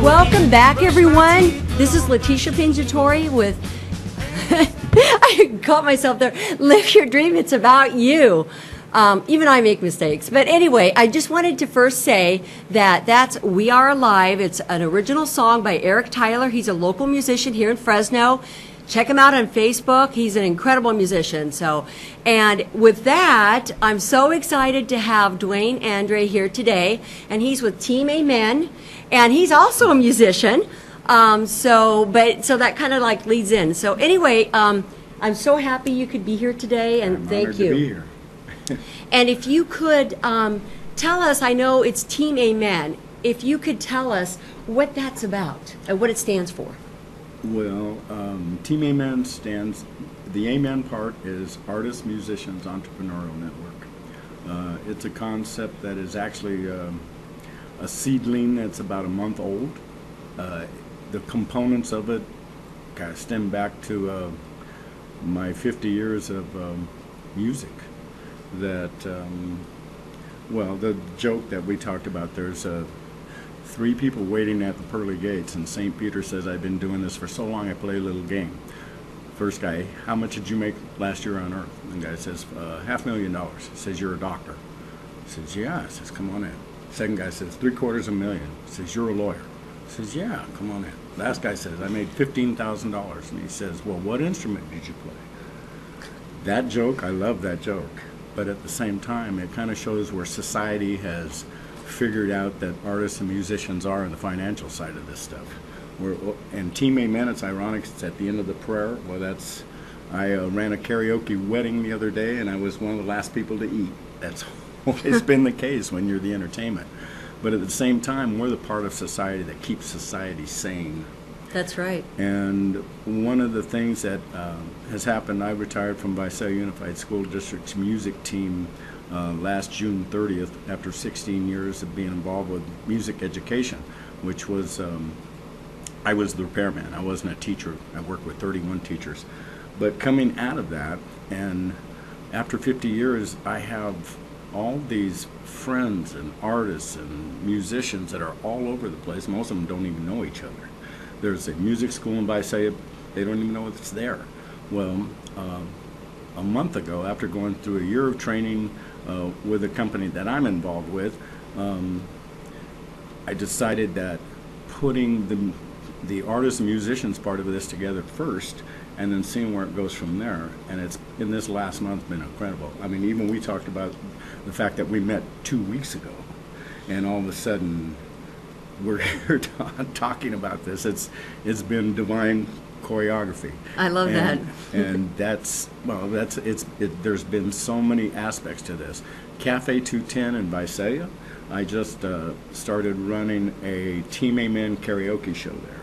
Welcome back, everyone. This is Letitia Pinjatori with, I caught myself there, Live Your Dream, it's about you. Even I make mistakes. But anyway, I just wanted to first say that that's We Are Alive. It's an original song by Eric Tyler. He's a local musician here in Fresno. Check him out on Facebook. He's an incredible musician. And with that, I'm so excited to have Duane Andre here today. And he's with Team Amen. And he's also a musician. So that kind of like leads in. So anyway, I'm so happy you could be here today, and thank you. To be here. And if you could tell us, I know it's Team Amen, if you could tell us what that's about and what it stands for. Well, Team Amen the Amen part is Artists, Musicians, Entrepreneurial Network. It's a concept that is actually a seedling that's about a month old. The components of it kind of stem back to my 50 years of music. That, the joke that we talked about, there's 3 people waiting at the pearly gates, and St. Peter says, I've been doing this for so long, I play a little game. First guy, how much did you make last year on Earth? And the guy says, $500,000. He says, you're a doctor. He says, yeah. He says, come on in. Second guy says, $750,000. He says, you're a lawyer. He says, yeah, come on in. Last guy says, I made $15,000. And he says, well, what instrument did you play? That joke, I love that joke. But at the same time, it kind of shows where society has figured out that artists and musicians are on the financial side of this stuff. And Team Amen, it's ironic, it's at the end of the prayer. Well, I ran a karaoke wedding the other day, and I was one of the last people to eat. That's always been the case when you're the entertainment. But at the same time, we're the part of society that keeps society sane. That's right. And one of the things that has happened, I retired from Visalia Unified School District's music team last June 30th after 16 years of being involved with music education, which was, I was the repairman. I wasn't a teacher. I worked with 31 teachers. But coming out of that, and after 50 years, I have all these friends and artists and musicians that are all over the place. Most of them don't even know each other. There's a music school in Visalia, they don't even know it's there. Well, a month ago, after going through a year of training with a company that I'm involved with, I decided that putting the artists and musicians part of this together first, and then seeing where it goes from there. And it's, in this last month, been incredible. I mean, even we talked about the fact that we met 2 weeks ago, and all of a sudden, we're here talking about this. It's been divine choreography. I love that. And there's been so many aspects to this. Cafe 210 in Visalia, I just started running a Team Amen karaoke show there.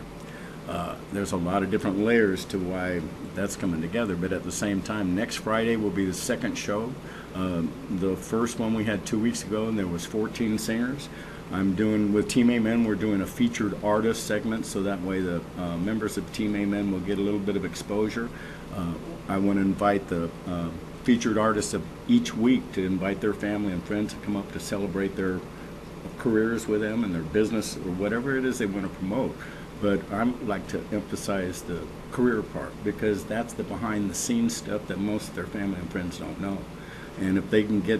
There's a lot of different layers to why that's coming together, but at the same time, next Friday will be the second show. The first one we had 2 weeks ago, and there was 14 singers. I'm doing, with Team Amen, we're doing a featured artist segment, so that way the members of Team Amen will get a little bit of exposure. I want to invite the featured artists of each week to invite their family and friends to come up to celebrate their careers with them and their business or whatever it is they want to promote. But I like to emphasize the career part, because that's the behind the scenes stuff that most of their family and friends don't know. And if they can get,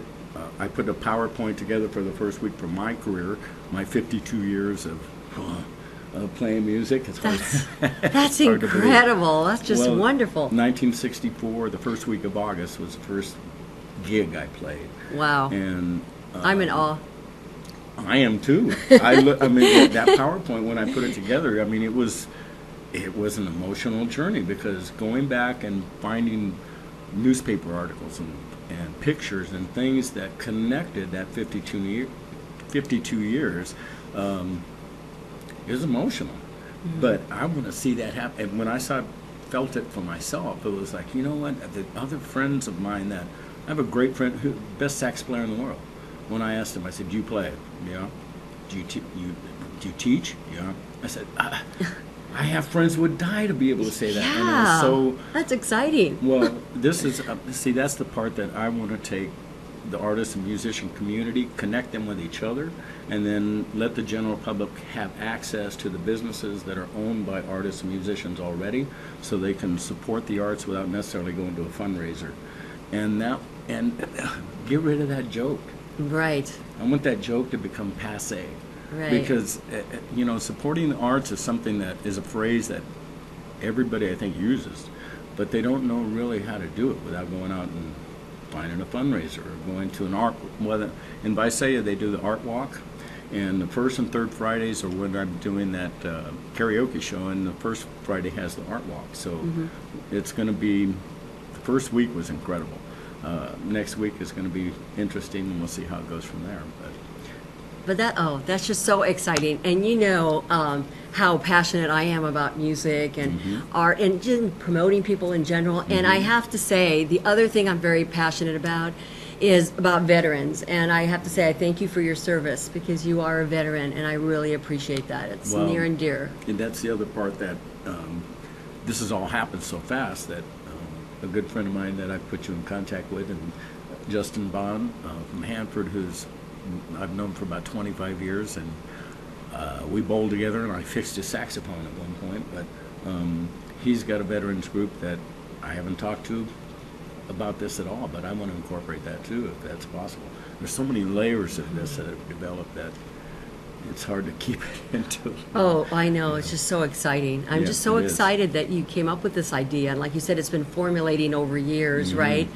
I put a PowerPoint together for the first week for my career, my 52 years of playing music. That's incredible. That's just wonderful. 1964, the first week of August was the first gig I played. Wow. And I'm in awe. I am too. I mean, that PowerPoint, when I put it together, I mean, it was an emotional journey, because going back and finding newspaper articles and pictures and things that connected that 52 years is emotional. Mm-hmm. But I want to see that happen. And when I felt it for myself, it was like, you know what, the other friends of mine that, I have a great friend, best sax player in the world. When I asked him, I said, do you play? Yeah. Do you teach? Yeah. I said, I have friends who would die to be able to say that. Yeah, and so that's exciting. Well, this is, see, that's the part that I want to take the artist and musician community, connect them with each other, and then let the general public have access to the businesses that are owned by artists and musicians already, so they can support the arts without necessarily going to a fundraiser. And get rid of that joke. Right. I want that joke to become passé. Right. Because, supporting the arts is something that is a phrase that everybody, I think, uses, but they don't know really how to do it without going out and finding a fundraiser or going to an art. Whether in Visalia they do the art walk, and the first and third Fridays are when I'm doing that karaoke show, and the first Friday has the art walk. So it's going to be, the first week was incredible. Next week is going to be interesting, and we'll see how it goes from there. But that's just so exciting. And how passionate I am about music and art and just promoting people in general. And I have to say, the other thing I'm very passionate about is about veterans. And I have to say, I thank you for your service, because you are a veteran, and I really appreciate that. It's near and dear. And that's the other part, that this has all happened so fast that a good friend of mine that I've put you in contact with, and Justin Bond from Hanford, who's I've known for about 25 years, and we bowled together, and I fixed his saxophone at one point. But he's got a veterans group that I haven't talked to about this at all, but I want to incorporate that too, if that's possible. There's so many layers of this that have developed that it's hard to keep it into. Oh, I know. It's just so exciting. I'm just so it is. excited that you came up with this idea. And like you said, it's been formulating over years, right?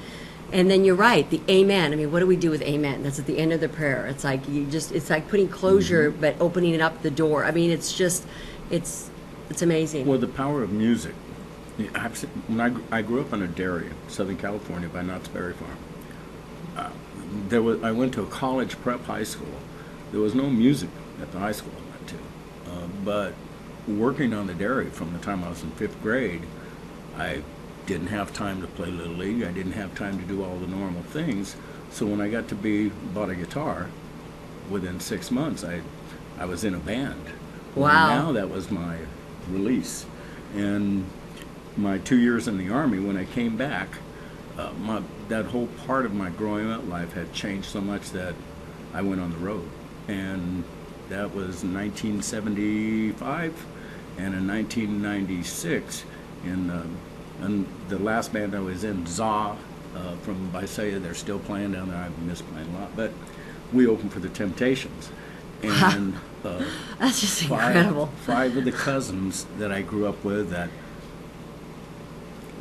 And then you're right, the amen. I mean, what do we do with amen? That's at the end of the prayer. It's like it's like putting closure, but opening it up the door. I mean, it's just, it's amazing. Well, the power of music. When I grew up on a dairy in Southern California by Knott's Berry Farm. I went to a college prep high school. There was no music at the high school I went to. But working on the dairy from the time I was in 5th grade, I didn't have time to play Little League. I didn't have time to do all the normal things. So when I bought a guitar, within 6 months, I was in a band. Wow. Now that was my release. And my 2 years in the Army, when I came back, that whole part of my growing up life had changed so much that I went on the road. And that was 1975, and in 1996, and the last band I was in, ZA, from Visalia, they're still playing down there. I've missed playing a lot, but we opened for the Temptations. And that's just incredible. Five of the cousins that I grew up with, that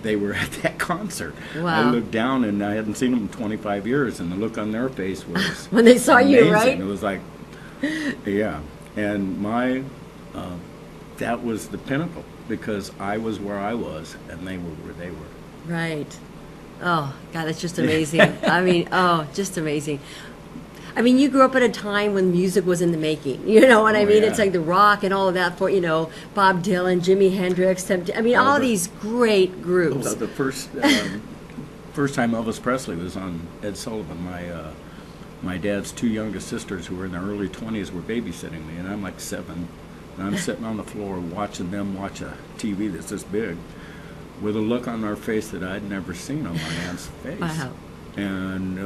they were at that concert. Wow. I looked down, and I hadn't seen them in 25 years, and the look on their face was when they saw amazing. you, right? It was like, yeah. And that was the pinnacle, because I was where I was, and they were where they were. Right. Oh, God, that's just amazing. I mean, just amazing. I mean, you grew up at a time when music was in the making. You know what I mean? Yeah. It's like the rock and all of that for, Bob Dylan, Jimi Hendrix, all these great groups. Well, the first time Elvis Presley was on Ed Sullivan, my dad's 2 youngest sisters, who were in their early 20s, were babysitting me, and I'm like 7. And I'm sitting on the floor watching them watch a TV that's this big, with a look on their face that I'd never seen on my aunt's face. Wow. And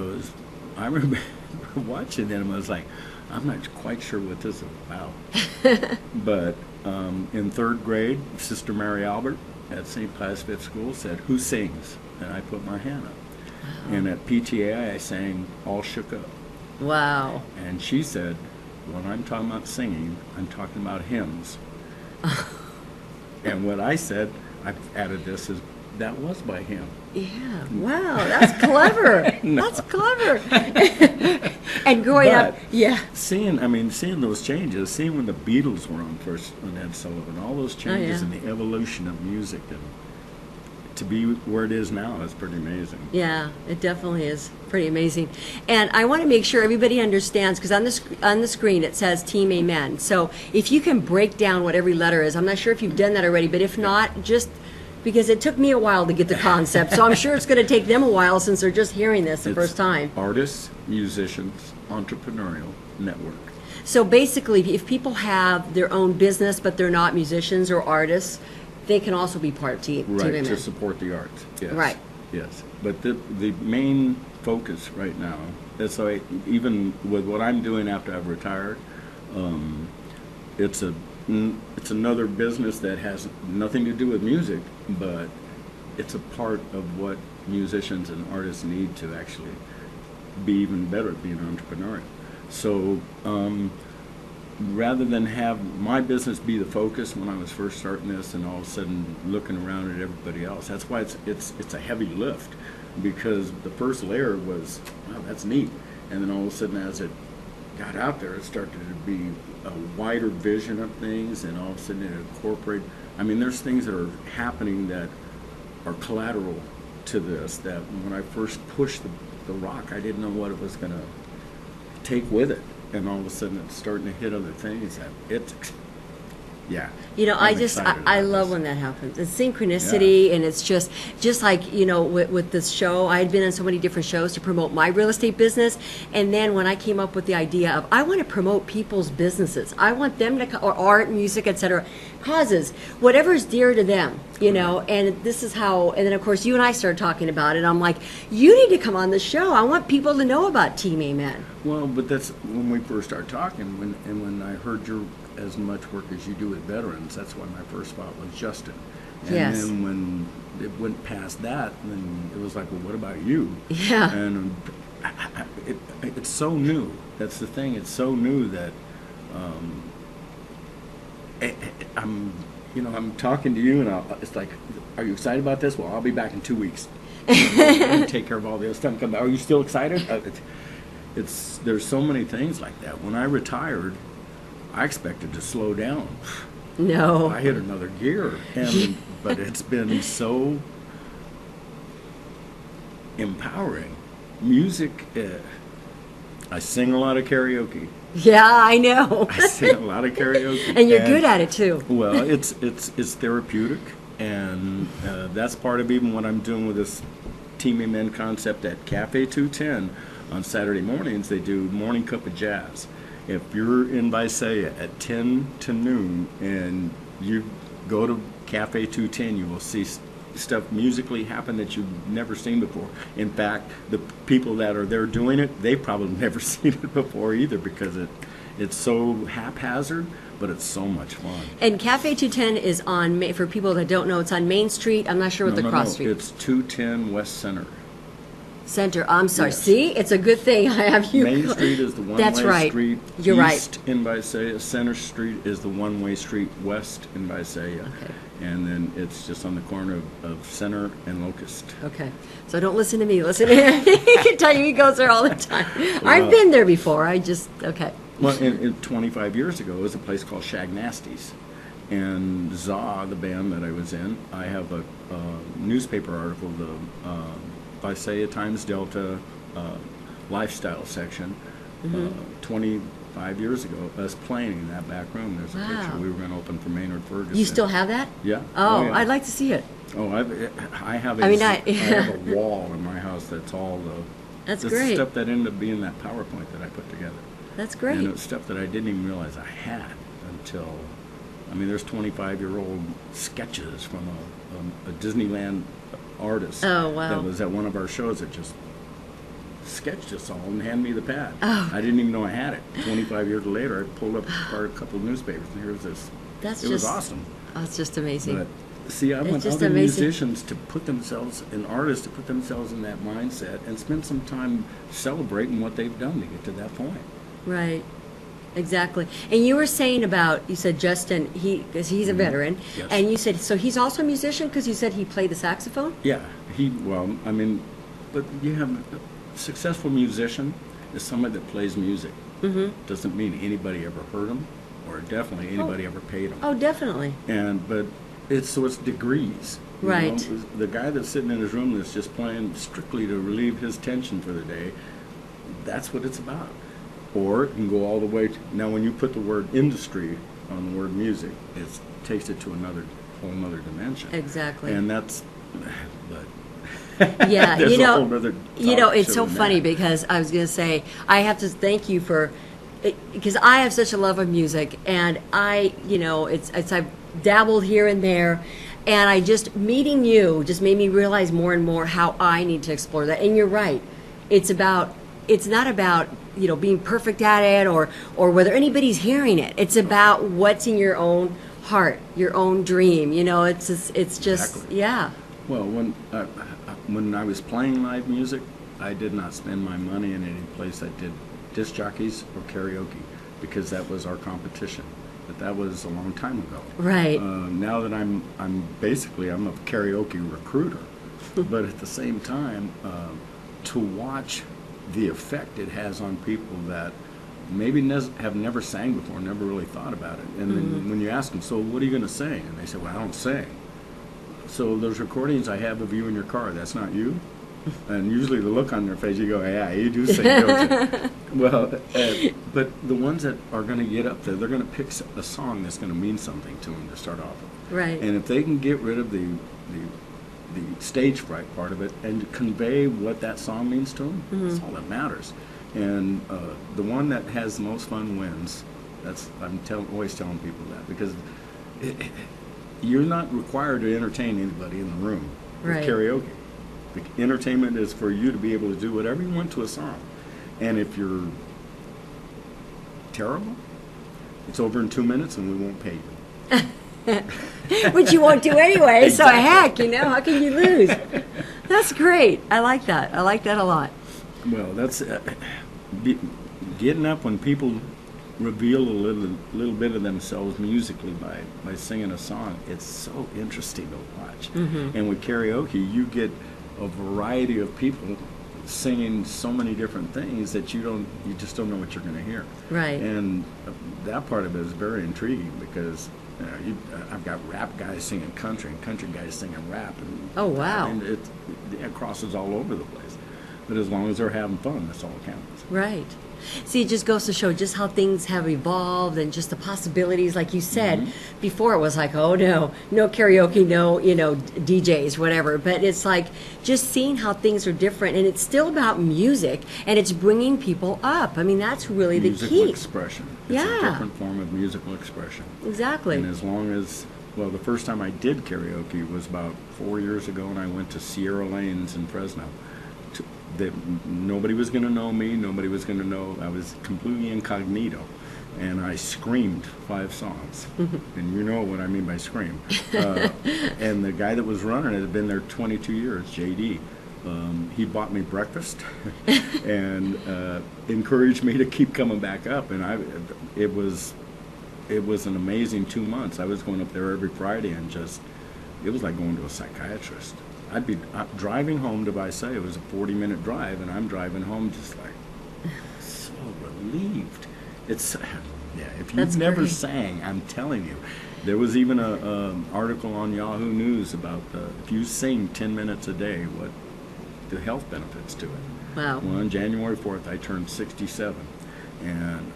I remember watching it, and I was like, I'm not quite sure what this is about. But in 3rd grade, Sister Mary Albert at St. Pius V School said, "Who sings?" And I put my hand up. Wow. And at PTA, I sang "All Shook Up." Wow. And she said, "When I'm talking about singing, I'm talking about hymns." And what I said, I've added this, is that was by him. Yeah. Wow, that's clever. No. That's clever. And growing up, yeah. Seeing those changes, seeing when the Beatles were on first on Ed Sullivan, all those changes in the evolution of music, and to be where it is now is pretty amazing. Yeah, it definitely is pretty amazing. And I want to make sure everybody understands, because on the screen it says Team Amen. So if you can break down what every letter is, I'm not sure if you've done that already, but if not, just because it took me a while to get the concept, so I'm sure it's going to take them a while since they're just hearing this the first time. Artists, Musicians, Entrepreneurial Network. So basically, if people have their own business but they're not musicians or artists, they can also be part of Team Right, Amen. to support the arts. Yes. Right. Yes. But the main focus right now so even with what I'm doing after I've retired, it's another business that has nothing to do with music, but it's a part of what musicians and artists need to actually be even better at being entrepreneurial. So rather than have my business be the focus when I was first starting this, and all of a sudden looking around at everybody else, that's why it's a heavy lift, because the first layer was, wow, that's neat, and then all of a sudden as it got out there, it started to be a wider vision of things, and all of a sudden it incorporated. I mean, there's things that are happening that are collateral to this, that when I first pushed the rock, I didn't know what it was going to take with it, and all of a sudden it's starting to hit other things that yeah. You know, I love when that happens. It's synchronicity, and it's just like, you know, with this show, I had been on so many different shows to promote my real estate business, and then when I came up with the idea of, I want to promote people's businesses, I want them to, or art, music, etc., causes, whatever is dear to them, you know, and this is how, and then of course you and I started talking about it. I'm like, you need to come on the show. I want people to know about Team Amen. Well, but that's when we first started talking, when I heard your as much work as you do with veterans, that's why my first thought was Justin. And yes. Then when it went past that, then it was like, well, what about you? Yeah. And it's so new. That's the thing. It's so new that I'm talking to you, and it's like, are you excited about this? Well, I'll be back in 2 weeks. I'll take care of all this stuff. Are you still excited? There's so many things like that. When I retired, I expected to slow down. No. I hit another gear, but it's been so empowering. Music, I sing a lot of karaoke. Yeah, I know. I sing a lot of karaoke. And you're good at it too. Well, it's therapeutic, and that's part of even what I'm doing with this Team Amen concept at Cafe 210 on Saturday mornings. They do Morning Cup of Jazz. If you're in Visalia at 10 to noon and you go to Cafe 210, you will see stuff musically happen that you've never seen before. In fact, the people that are there doing it, they've probably never seen it before either, because it's so haphazard, but it's so much fun. And Cafe 210 is on, for people that don't know, it's on Main Street. I'm not sure what the cross street. It's 210 West Center. Center. I'm sorry. Yes. See, it's a good thing I have you. Main Street is the one-way That's right. street You're east in Visalia. Center Street is the one-way street west in Visalia. Okay. And then it's just on the corner of Center and Locust. Okay. So don't listen to me. Listen to him. He can tell you he goes there all the time. I've been there before. Okay. Well, 25 years ago, it was a place called Shag Nasty's. And ZA, the band that I was in, I have a newspaper article, the Visalia Times Delta lifestyle section. 25 years ago, us playing in that back room. There's a Wow. picture. We were going to open for Maynard Ferguson. You still have that? Yeah. Oh, yeah. I'd like to see it. Oh, I have. I have a wall in my house that's all That's the great. stuff that ended up being that PowerPoint that I put together. That's great. And it's stuff that I didn't even realize I had until. I mean, there's 25-year-old sketches from a Disneyland artist. Oh, wow. That was at one of our shows that just sketched us all and handed me the pad. Oh. I didn't even know I had it. 25 years later, I pulled up a couple of newspapers, and here's this. It was awesome. Oh, it's just amazing. But see, I want just other amazing. musicians to put themselves, and artists to put themselves in that mindset and spend some time celebrating what they've done to get to that point. Right. Exactly. And you were saying about, you said Justin, because he's a veteran, Yes. and you said, so he's also a musician because you said he played the saxophone? Yeah, but you have a successful musician is somebody that plays music. Mm-hmm. Doesn't mean anybody ever heard him, or definitely anybody ever paid him. Oh, definitely. But it's degrees. you Right. know? The guy that's sitting in his room that's just playing strictly to relieve his tension for the day, that's what it's about. Or it can go all the way to, now when you put the word industry on the word music, it takes it to whole another dimension. Exactly. And that's, Yeah, there's a whole other it's so funny because I was going to say, I have to thank you because I have such a love of music, and I've dabbled here and there, and meeting you just made me realize more and more how I need to explore that. And you're right. It's about it's not about, being perfect at it or whether anybody's hearing it. It's about what's in your own heart, your own dream. It's just Exactly. yeah. Well, when I was playing live music, I did not spend my money in any place that did disc jockeys or karaoke, because that was our competition. But that was a long time ago. Right. Now that I'm a karaoke recruiter, but at the same time, to watch the effect it has on people that maybe have never sang before, never really thought about it. And then when you ask them, so what are you going to sing? And they say, well, I don't sing. So those recordings I have of you in your car, that's not you? And usually the look on their face, you go, yeah, you do sing, don't you? Well, but the ones that are going to get up there, they're going to pick a song that's going to mean something to them to start off with. Right. And if they can get rid of the stage fright part of it and convey what that song means to them, that's all that matters. And the one that has the most fun wins. I'm always telling people that, because you're not required to entertain anybody in the room with Right. karaoke. The entertainment is for you to be able to do whatever you want to a song. And if you're terrible, it's over in 2 minutes and we won't pay you. Which you won't do anyway. Exactly. So heck, how can you lose? That's great. I like that. I like that a lot. Well, that's getting up when people reveal a little bit of themselves musically by singing a song. It's so interesting to watch. And with karaoke, you get a variety of people singing so many different things that you just don't know what you're going to hear. Right. And that part of it is very intriguing, because I've got rap guys singing country and country guys singing rap. And, Oh, wow. I mean, it crosses all over the place. But as long as they're having fun, that's all that counts. Right. See, it just goes to show just how things have evolved and just the possibilities. Like you said, before it was like, oh no karaoke, no, DJs, whatever. But it's like just seeing how things are different, and it's still about music, and it's bringing people up. I mean, that's really the Musical key. expression. It's Yeah. a different form of musical expression. Exactly. And as long as, the first time I did karaoke was about 4 years ago, and I went to Sierra Lanes in Fresno. Nobody was going to know me. Nobody was going to know. I was completely incognito, and I screamed 5 songs. And you know what I mean by scream. And the guy that was running it had been there 22 years, JD. He bought me breakfast and encouraged me to keep coming back up. And it was an amazing 2 months. I was going up there every Friday, and it was like going to a psychiatrist. I'd be driving home to Visalia. It was a 40-minute drive, and I'm driving home just like so relieved. If you've That's never great. sang, I'm telling you. There was even a article on Yahoo News about if you sing 10 minutes a day, what the health benefits to it. Wow. Well, on January 4th, I turned 67, and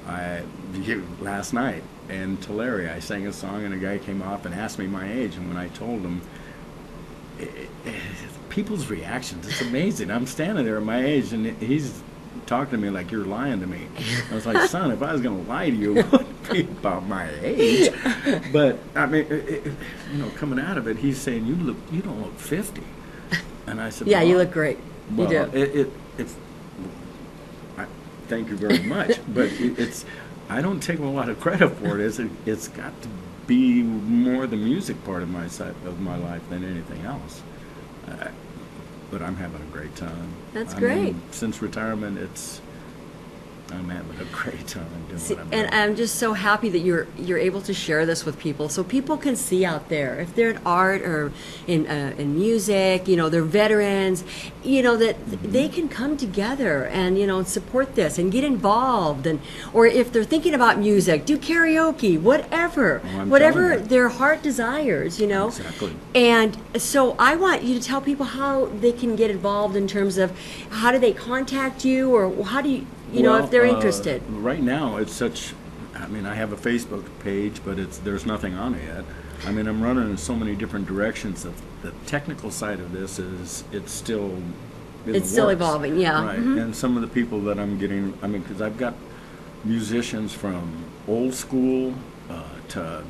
last night in Tulare, I sang a song, and a guy came up and asked me my age, and when I told him, people's reactions, it's amazing. I'm standing there at my age, and he's talking to me like you're lying to me. I was like, son, if I was going to lie to you, it wouldn't be about my age. But I mean, coming out of it, he's saying you don't look 50. And I said, Yeah, well, you look great. well, You do. thank you very much, but I don't take a lot of credit for it. It's got to be more the music part of my life than anything else. But I'm having a great time. That's I great. mean, since retirement, I'm having a great time doing See, what I'm doing. and I'm just so happy that you're able to share this with people, so people can see out there if they're in art or in music, they're veterans, that they can come together and support this and get involved, or if they're thinking about music, do karaoke, whatever, I'm whatever telling you. their heart desires, Exactly. And so I want you to tell people how they can get involved in terms of how do they contact you, or how do you. If they're interested. Right now, it's I have a Facebook page, but there's nothing on it yet. I mean, I'm running in so many different directions that the technical side of this it's still in the It's still works. evolving, yeah. Right, and some of the people that I'm getting, because I've got musicians from old school to,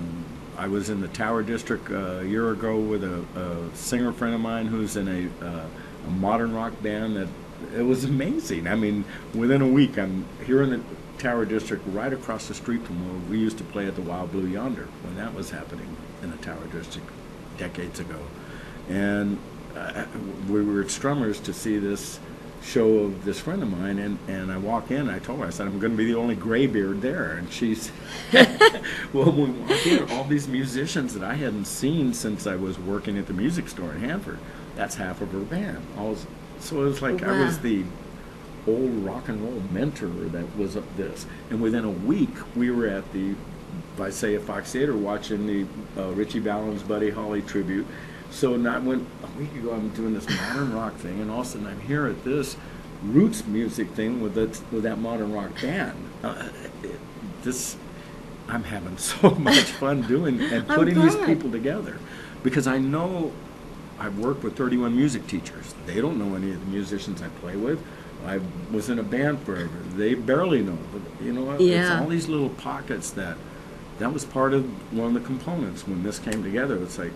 I was in the Tower District a year ago with a singer friend of mine who's in a modern rock band that it was amazing. I mean, within a week, I'm here in the Tower District, right across the street from where we used to play at the Wild Blue Yonder when that was happening in the Tower District decades ago. And we were at Strummers to see this show of this friend of mine, and I walk in, I told her, I said, I'm going to be the only graybeard there. And she's, well, when we walk in, all these musicians that I hadn't seen since I was working at the music store in Hanford, that's half of her band. So it was like I was the old rock and roll mentor that was this. And within a week, we were at the Visalia Fox Theater watching the Richie Valens, Buddy Holly tribute. So I went a week ago, I'm doing this modern rock thing, and all of a sudden I'm here at this roots music thing with that modern rock band. I'm having so much fun doing and putting these people together, because I know I've worked with 31 music teachers. They don't know any of the musicians I play with. I was in a band forever. They barely know, but you know what? It's all these little pockets that was part of one of the components when this came together. It's like,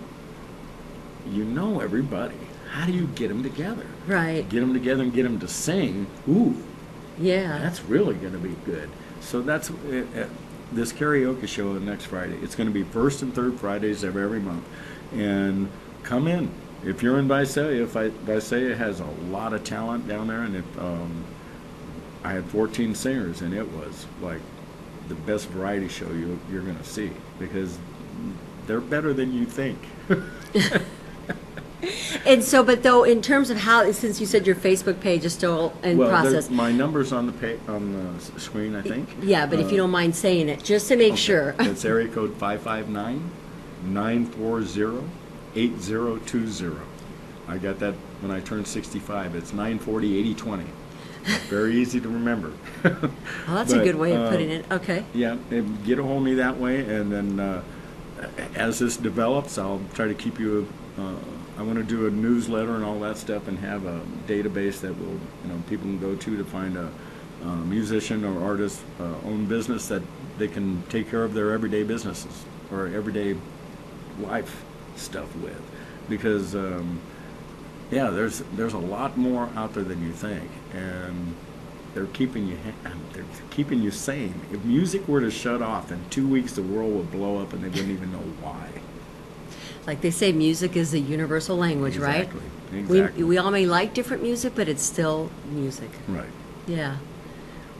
you know everybody. How do you get them together? Right. Get them together and get them to sing. Ooh. Yeah. That's really going to be good. So that's this karaoke show next Friday. It's going to be first and third Fridays of every month. And come in. If you're in Visalia, Visalia has a lot of talent down there, and I had 14 singers, and it was like the best variety show you're going to see, because they're better than you think. And so, but though, in terms of how, since you said your Facebook page is still in process. My number's on the screen, I think. Yeah, but if you don't mind saying it, just to make sure. It's area code 559-940-8020. I got that when I turned 65. It's 940-8020. Very easy to remember. Well, that's a good way of putting it. Okay. Yeah, get a hold of me that way, and then as this develops, I'll try to keep you. I want to do a newsletter and all that stuff, and have a database that will, people can go to find a musician or artist own business that they can take care of their everyday businesses or everyday life stuff with, because there's a lot more out there than you think, and they're keeping you sane. If music were to shut off in 2 weeks, the world would blow up, and they wouldn't even know why. Like they say, music is a universal language, right? Exactly. We all may like different music, but it's still music. Right. Yeah.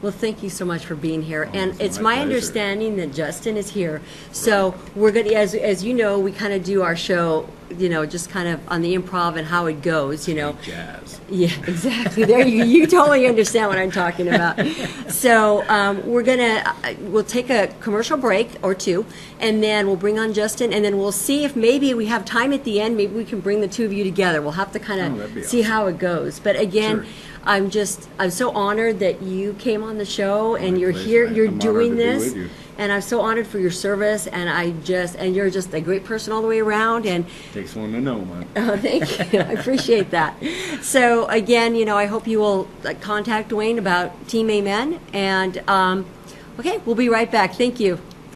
Well, thank you so much for being here. Oh, and it's my my pleasure. understanding that Justin is here. So we're going to, as you know, we kind of do our show, just kind of on the improv and how it goes, Like jazz. Yeah, exactly. There you totally understand what I'm talking about. So we'll take a commercial break or two, and then we'll bring on Justin, and then we'll see if maybe we have time at the end. Maybe we can bring the two of you together. We'll have to kind of see how it goes. But again, Sure. I'm so honored that you came on the show, and you're pleasure. here, you're I'm doing honored to be this. with you. And I'm so honored for your service, and you're just a great person all the way around. And Takes one to know, man. oh, thank you. I appreciate that. So again, I hope you will contact Duane about Team Amen. And okay, we'll be right back. Thank you.